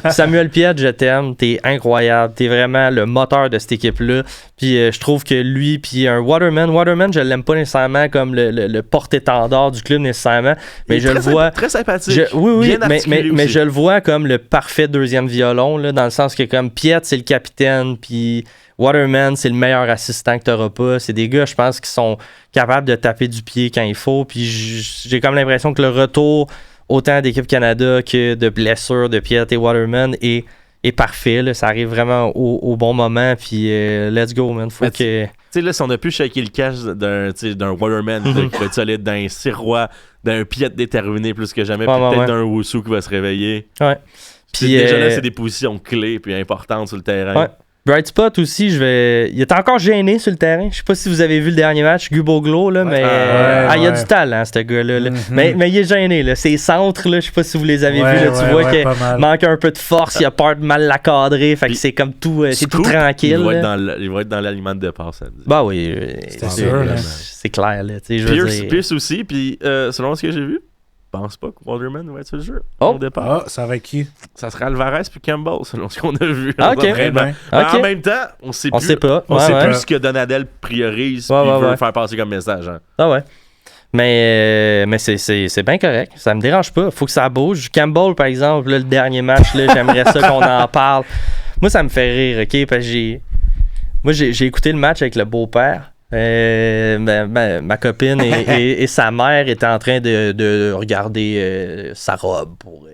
Samuel Piette, je t'aime. T'es incroyable. T'es vraiment le moteur de cette équipe-là. Puis je trouve que lui, puis un Waterman, je l'aime pas nécessairement comme le porte-étendard du club nécessairement. Mais je le vois... Très sympathique. Oui, mais je le vois comme le parfait deuxième violon, là, dans le sens que comme Piette, c'est le capitaine, puis Waterman, c'est le meilleur assistant que tu n'auras pas. C'est des gars, je pense, qui sont capables de taper du pied quand il faut. Puis j'ai comme l'impression que le retour, autant d'équipe Canada que de blessures de Piette et Waterman, est est parfait. Là. Ça arrive vraiment au bon moment. Puis let's go, man. Faut que... Tu sais, là, si on a pu shaker le cash d'un Waterman qui va être solide, d'un Sirois, d'un Piet déterminé plus que jamais, puis peut-être d'un Wusu qui va se réveiller. Ouais. Puis déjà là, c'est des positions clés puis importantes sur le terrain. Ouais. Bright spot aussi, il est encore gêné sur le terrain. Je sais pas si vous avez vu le dernier match, Guboglo, là, mais il a du talent, ce gars-là. Là. Mais il est gêné. Là. Ses centres, là, je sais pas si vous les avez vus. Là, tu vois qu'il manque un peu de force, il a peur de mal la cadrer. Fait que c'est comme tout, c'est tout tranquille. Il va être dans l'aliment de départ samedi. Bah oui, c'est clair. Là, Pierce aussi, puis selon ce que j'ai vu, je pense pas que Waterman va être sur le jeu au départ. Ça va être qui? Ça sera Alvarez puis Campbell, selon ce qu'on a vu. En même temps, on sait plus. On sait pas. On sait plus ce que Donadel priorise puis veut faire passer comme message. Hein. Ah ouais. Mais c'est bien correct. Ça me dérange pas. Faut que ça bouge. Campbell, par exemple, là, le dernier match, là, j'aimerais ça qu'on en parle. Moi, ça me fait rire, OK? Parce que j'ai écouté le match avec le beau-père. Ma copine et sa mère étaient en train de regarder sa robe pour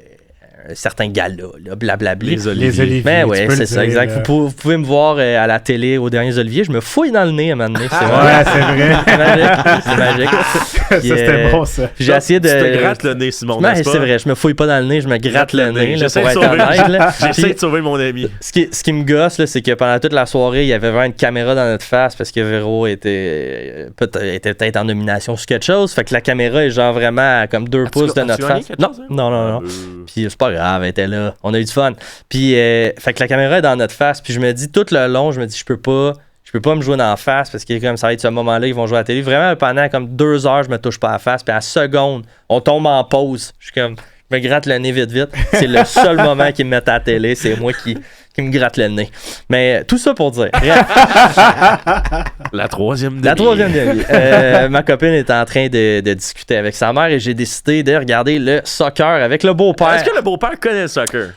un certain gala, blablabla. Les Oliviers. Mais ouais, c'est ça, exact. Vous pouvez me voir à la télé aux derniers Oliviers. Je me fouille dans le nez à un moment donné. C'est vrai. C'est vrai. C'est magique. Ça, c'était bon, ça. J'ai essayé de... Tu te grattes le nez, Simon, n'est-ce pas? C'est vrai. Je me fouille pas dans le nez, je me gratte le nez. J'essaie de sauver mon ami. Ce qui me gosse, là, c'est que pendant toute la soirée, il y avait vraiment une caméra dans notre face parce que Véro était peut-être en nomination sur quelque chose. Fait que la caméra est genre vraiment comme 2 pouces de notre face. Non. Puis c'est pas grave, elle était là. On a eu du fun. Puis, fait que la caméra est dans notre face. Puis je me dis, tout le long, je me pas me jouer dans la face parce que comme ça va être ce moment-là, ils vont jouer à la télé. Vraiment, pendant comme 2 heures, je me touche pas à la face. Puis à la seconde, on tombe en pause. Je suis comme, je me gratte le nez vite. C'est le seul moment qu'ils me mettent à la télé. C'est moi qui me gratte le nez. Mais tout ça pour dire. La troisième demi. Ma copine est en train de discuter avec sa mère et j'ai décidé de regarder le soccer avec le beau-père. Est-ce que le beau-père connaît le soccer?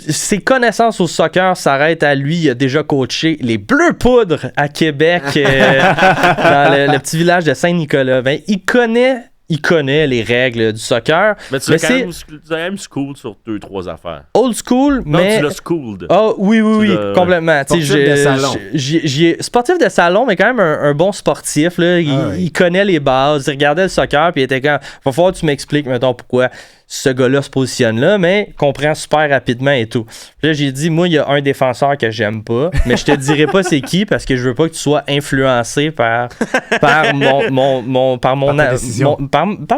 Ses connaissances au soccer s'arrêtent à lui. Il a déjà coaché les Bleus Poudres à Québec, dans le petit village de Saint-Nicolas. Ben, il connaît les règles du soccer. Mais tu l'as quand même schooled sur 2-3 affaires. Old school, mais... Non, tu l'as schooled. Oh, oui, complètement. Sportif de salon. Sportif de salon, mais quand même un bon sportif. Là. Il connaît les bases. Il regardait le soccer, puis il était quand... Va falloir que tu m'expliques, mettons, pourquoi ce gars-là se positionne là, mais comprend super rapidement et tout. Puis là, j'ai dit, moi, il y a un défenseur que j'aime pas, mais je te dirai pas c'est qui, parce que je veux pas que tu sois influencé par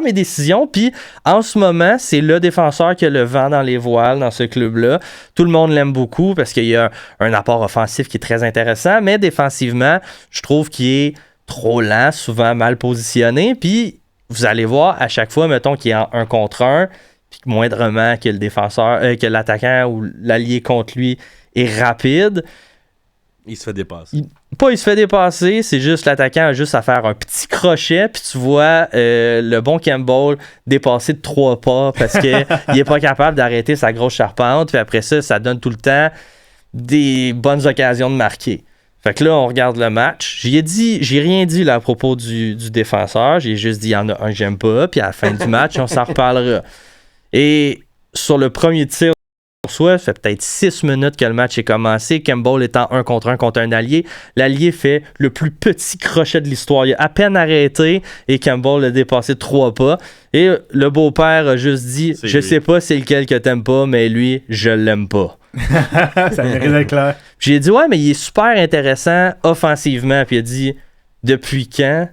mes décisions. Puis en ce moment, c'est le défenseur qui a le vent dans les voiles dans ce club-là. Tout le monde l'aime beaucoup parce qu'il y a un apport offensif qui est très intéressant, mais défensivement, je trouve qu'il est trop lent, souvent mal positionné. Puis vous allez voir à chaque fois, mettons qu'il est en 1 contre 1, puis moindrement que le défenseur, que l'attaquant ou l'allié contre lui est rapide. Il se fait dépasser. Il se fait dépasser, c'est juste l'attaquant a juste à faire un petit crochet, puis tu vois le bon Campbell dépasser de 3 pas parce qu'il n'est pas capable d'arrêter sa grosse charpente, puis après ça donne tout le temps des bonnes occasions de marquer. Fait que là, on regarde le match. J'ai rien dit là, à propos du défenseur. J'ai juste dit, il y en a un que j'aime pas. Puis à la fin du match, on s'en reparlera. Et sur le premier tir, ça fait peut-être 6 minutes que le match est commencé. Campbell est en 1 contre 1 contre un allié. L'allié fait le plus petit crochet de l'histoire. Il a à peine arrêté et Campbell a dépassé 3 pas. Et le beau-père a juste dit, je sais pas c'est lequel que t'aimes pas, mais lui, je l'aime pas. Ça mérite d'être clair. J'ai dit, ouais, mais il est super intéressant offensivement. Puis il a dit, depuis quand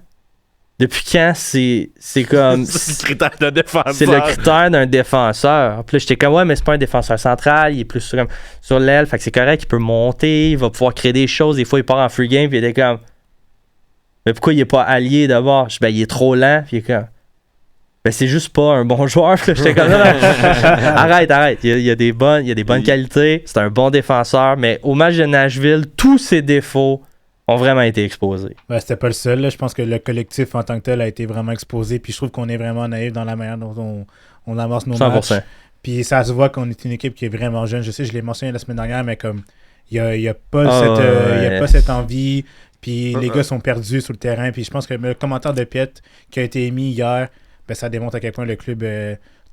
c'est comme... c'est le critère d'un défenseur. C'est le critère d'un défenseur. Puis là, j'étais comme, ouais, mais c'est pas un défenseur central. Il est plus comme sur l'aile. Fait que c'est correct, il peut monter. Il va pouvoir créer des choses. Des fois, il part en free game. Puis il était comme, mais pourquoi il est pas allié d'abord? Je dis, ben, il est trop lent. Puis il est comme, ben, c'est juste pas un bon joueur. J'étais comme, arrête. Il y a des bonnes qualités. C'est un bon défenseur. Mais au match de Nashville, tous ses défauts ont vraiment été exposés. Ben, c'était pas le seul. Là. Je pense que le collectif en tant que tel a été vraiment exposé. Puis je trouve qu'on est vraiment naïf dans la manière dont on amorce nos 100%. matchs. Puis ça se voit qu'on est une équipe qui est vraiment jeune. Je sais, je l'ai mentionné la semaine dernière, mais comme il y a pas cette envie. Puis les gars sont perdus sur le terrain. Puis je pense que le commentaire de Piet qui a été émis hier, ben, ça démontre à quel point le club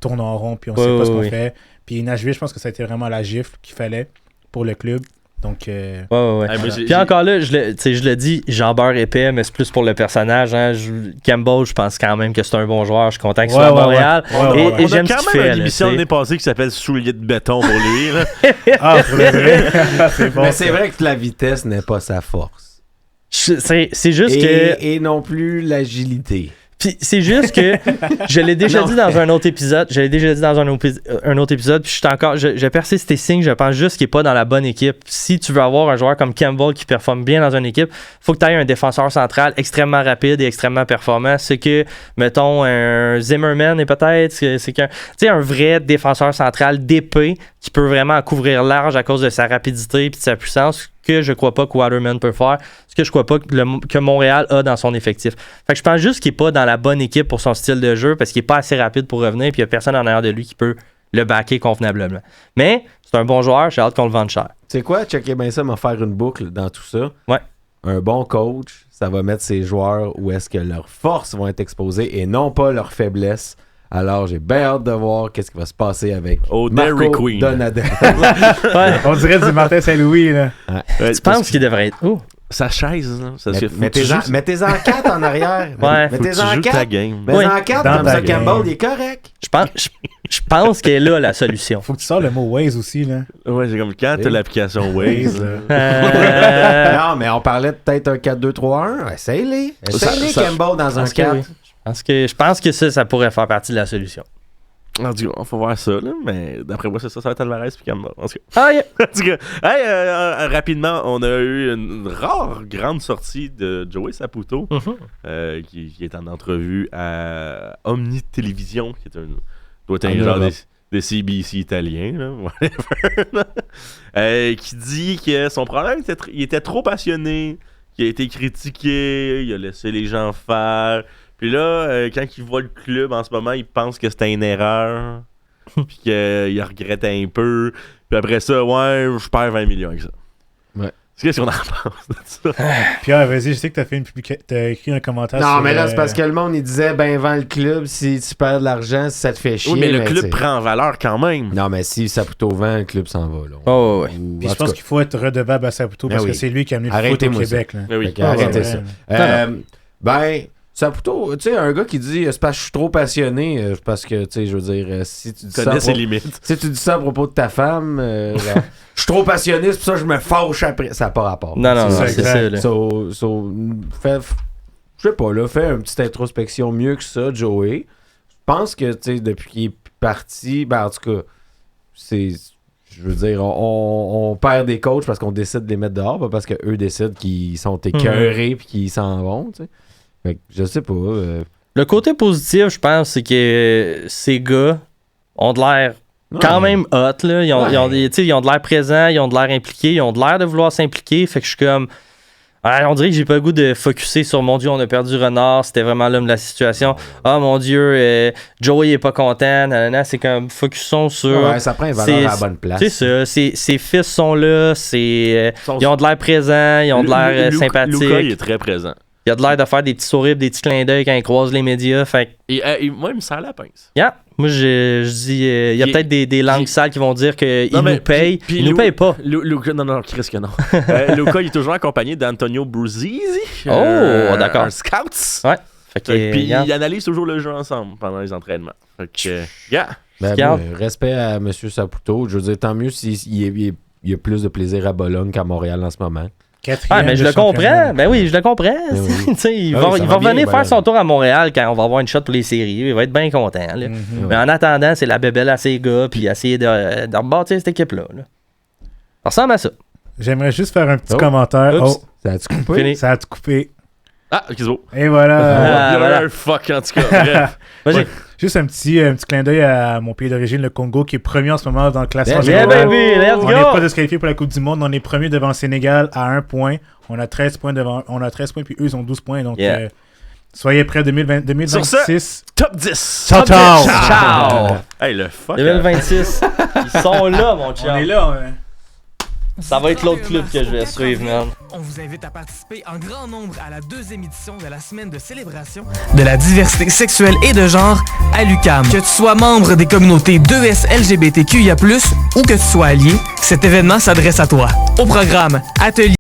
tourne en rond, puis on sait pas ce qu'on fait. Puis Nashville, je pense que ça a été vraiment la gifle qu'il fallait pour le club. Donc, Puis encore là, je le dis, j'en beurre épais, mais c'est plus pour le personnage. Hein. Campbell, je pense quand même que c'est un bon joueur. Je suis content qu'il soit à Montréal. Et j'aime ce qu'il fait. On a quand même une émission l'année passée qui s'appelle Soulier de béton pour lui. Là. Pour le vrai. C'est bon, mais c'est vrai que la vitesse n'est pas sa force. C'est juste que... Et non plus l'agilité. Puis c'est juste que je l'ai déjà dit dans un autre épisode. Je l'ai déjà dit dans un autre épisode. Puis je persiste et signe. Je pense juste qu'il n'est pas dans la bonne équipe. Si tu veux avoir un joueur comme Campbell qui performe bien dans une équipe, il faut que tu aies un défenseur central extrêmement rapide et extrêmement performant. Ce que, mettons, un Zimmerman est peut-être. C'est un vrai défenseur central d'épée qui peut vraiment couvrir large à cause de sa rapidité et de sa puissance, que je crois pas que Waterman peut faire, ce que je crois pas que Montréal a dans son effectif. Fait que je pense juste qu'il est pas dans la bonne équipe pour son style de jeu parce qu'il est pas assez rapide pour revenir puis il y a personne en arrière de lui qui peut le backer convenablement. Mais c'est un bon joueur, j'ai hâte qu'on le vende cher. Tu sais quoi, checker bien ça, m'en faire une boucle dans tout ça. Ouais. Un bon coach, ça va mettre ses joueurs où est-ce que leurs forces vont être exposées et non pas leurs faiblesses. Alors, j'ai bien hâte de voir qu'est-ce qui va se passer avec Marco Queen. Donadel. On dirait du Martin Saint-Louis, là. Tu penses qu'il devrait être où? Sa chaise, là. Mettez-en 4 en arrière. Ouais. Mettez-en 4. Game. Mettez-en 4, comme ça, Campbell, il est correct. Je pense qu'elle est là, la solution. Faut que tu sors le mot Waze aussi, là. Ouais, c'est comme quand t'as l'application Waze. Non, mais on parlait de peut-être un 4-2-3-1. Essaye-les. Essaye-les, Campbell, dans un 4. Oui. Je pense que ça pourrait faire partie de la solution. En tout cas, on faut voir ça, là, mais d'après moi, ça va être Alvarez puis Campbell. En tout cas, en tout cas rapidement, on a eu une rare grande sortie de Joey Saputo, qui est en entrevue à Omni Télévision, qui est doit être un genre de CBC italien, là, whatever, qui dit que son problème, il était trop passionné, qu'il a été critiqué, il a laissé les gens faire. Puis là, quand il voit le club en ce moment, il pense que c'était une erreur. Puis qu'il regrette un peu. Puis après ça, je perds 20 millions avec ça. Ouais. Qu'est-ce qu'on en pense de ça? Pierre, vas-y, je sais que t'as écrit un commentaire. Non, mais là, c'est parce que le monde, il disait, vends le club si tu perds de l'argent, si ça te fait chier. Oui, mais le club prend en valeur quand même. Non, mais si Saputo vend, le club s'en va. Là. Oh, ouais. Puis je pense qu'il faut être redevable à Saputo parce que c'est lui qui a amené le foot au Québec. Là. Oui. Arrêtez ça. Saputo, tu sais, un gars qui dit c'est parce que je suis trop passionné, parce que, tu sais, je veux dire, si tu dis ça. Ses limites. Si tu dis ça à propos de ta femme, je suis trop passionné, c'est pour ça que je me fâche après. Ça n'a pas rapport. Non, c'est ça. Là. Je sais pas, là, fais une petite introspection mieux que ça, Joey. Je pense que, tu sais, depuis qu'il est parti, en tout cas, c'est. Je veux dire, on perd des coachs parce qu'on décide de les mettre dehors, pas parce qu'eux décident qu'ils sont écœurés et qu'ils s'en vont, tu sais. Fait que je sais pas. Le côté positif, je pense, c'est que ces gars ont de l'air quand même hot, là. Ils ont de l'air présents, ils ont de l'air impliqués, ils ont de l'air de vouloir s'impliquer. Fait que je suis comme... on dirait que j'ai pas le goût de focusser sur mon Dieu, on a perdu Renard, c'était vraiment l'homme de la situation. Oh mon Dieu, Joey est pas content, c'est comme focusons sur. Ouais, ça prend une valeur à la bonne place. C'est ça, ses fils sont là, ils ont de l'air présents, ils ont de l'air sympathiques. Luka, il est très présent. Il a de l'air de faire des petits sourires, des petits clins d'œil quand il croise les médias. Fait moi, il me sert la pince. Moi, je dis, il y a peut-être des langues sales qui vont dire qu'il nous paye. Il nous paye pas. Luka, non, Chris que non. Luka, il est toujours accompagné d'Antonio Bruzzisi. D'accord. Un scout. Ouais. Puis il analyse toujours le jeu ensemble pendant les entraînements. Fait que, respect à M. Saputo. Je veux dire, tant mieux s'il y a plus de plaisir à Bologne qu'à Montréal en ce moment. Mais je le comprends. Ben oui, je le comprends. Il va revenir faire son tour à Montréal quand on va avoir une shot pour les séries. Il va être bien content. Là. Mais en attendant, c'est la bébelle à ses gars puis essayer de rebâtir cette équipe-là. Là. Ça ressemble à ça. J'aimerais juste faire un petit commentaire. Ça a-tu coupé? Ça a-tu coupé? Kizo. Et voilà. Voilà. Fuck, en tout cas. Bref. Juste un petit clin d'œil à mon pays d'origine, le Congo, qui est premier en ce moment dans le classement général. On n'est pas disqualifié pour la Coupe du Monde. On est premier devant le Sénégal à 1 point. On a 13 points, puis eux, ils ont 12 points. Donc, soyez prêts 2026. Sur ce, top 10. Ciao. Hey, le fuck. 2026. Ils sont là, mon chum. On est là. Ça va être l'autre club que je vais suivre, man. On vous invite à participer en grand nombre à la 2e édition de la semaine de célébration de la diversité sexuelle et de genre à l'UQAM. Que tu sois membre des communautés 2S LGBTQIA+, ou que tu sois allié, cet événement s'adresse à toi. Au programme, ateliers,